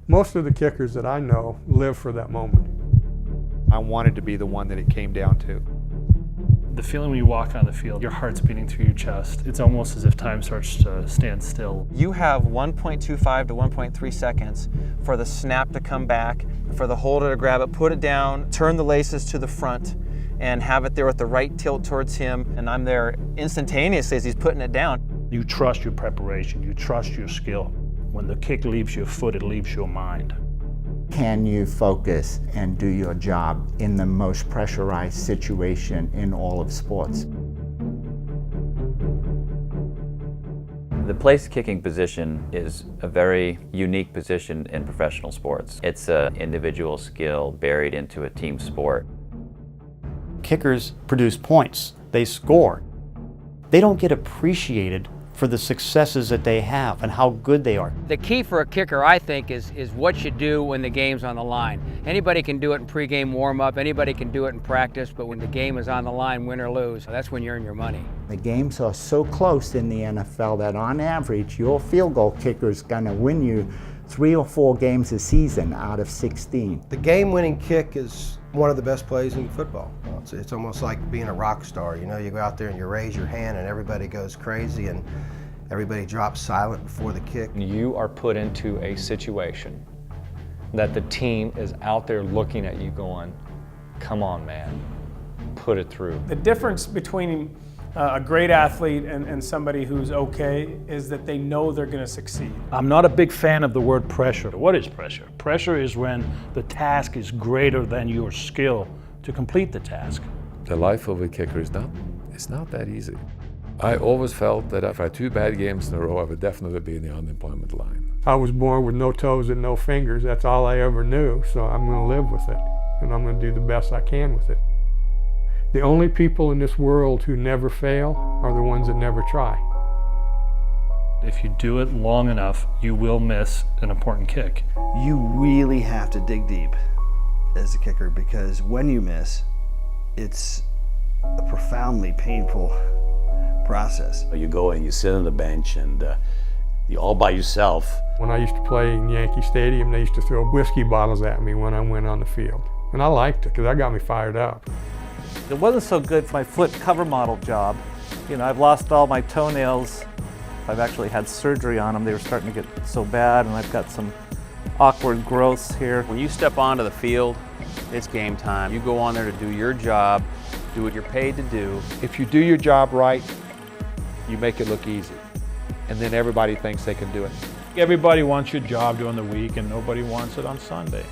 Most of the kickers that I know live for that moment. I wanted to be the one that it came down to. The feeling when you walk on the field, your heart's beating through your chest. It's almost as if time starts to stand still. You have 1.25 to 1.3 seconds for the snap to come back, for the holder to grab it, put it down, turn the laces to the front, and have it there with the right tilt towards him. And I'm there instantaneously as he's putting it down. You trust your preparation, you trust your skill. When the kick leaves your foot, it leaves your mind. Can you focus and do your job in the most pressurized situation in all of sports? The place kicking position is a very unique position in professional sports. It's an individual skill buried into a team sport. Kickers produce points, they score. They don't get appreciated for the successes that they have and how good they are. The key for a kicker, I think, is what you do when the game's on the line. Anybody can do it in pregame warm-up, anybody can do it in practice, but when the game is on the line, win or lose, that's when you earn your money. The games are so close in the NFL that on average, your field goal kicker is going to win you 3 or 4 games a season out of 16. The game-winning kick is one of the best plays in football. It's almost like being a rock star. You know, you go out there and you raise your hand and everybody goes crazy and everybody drops silent before the kick. You are put into a situation that the team is out there looking at you going, come on, man, put it through. The difference between a great athlete and somebody who's okay is that they know they're going to succeed. I'm not a big fan of the word pressure. What is pressure? Pressure is when the task is greater than your skill to complete the task. The life of a kicker is not that easy. I always felt that if I had 2 bad games in a row, I would definitely be in the unemployment line. I was born with no toes and no fingers. That's all I ever knew, so I'm going to live with it, and I'm going to do the best I can with it. The only people in this world who never fail are the ones that never try. If you do it long enough, you will miss an important kick. You really have to dig deep as a kicker, because when you miss, it's a profoundly painful process. You go and you sit on the bench and you're all by yourself. When I used to play in Yankee Stadium, they used to throw whiskey bottles at me when I went on the field. And I liked it because that got me fired up. It wasn't so good for my foot cover model job. You know, I've lost all my toenails. I've actually had surgery on them. They were starting to get so bad, and I've got some awkward growths here. When you step onto the field, it's game time. You go on there to do your job, do what you're paid to do. If you do your job right, you make it look easy. And then everybody thinks they can do it. Everybody wants your job during the week and nobody wants it on Sunday.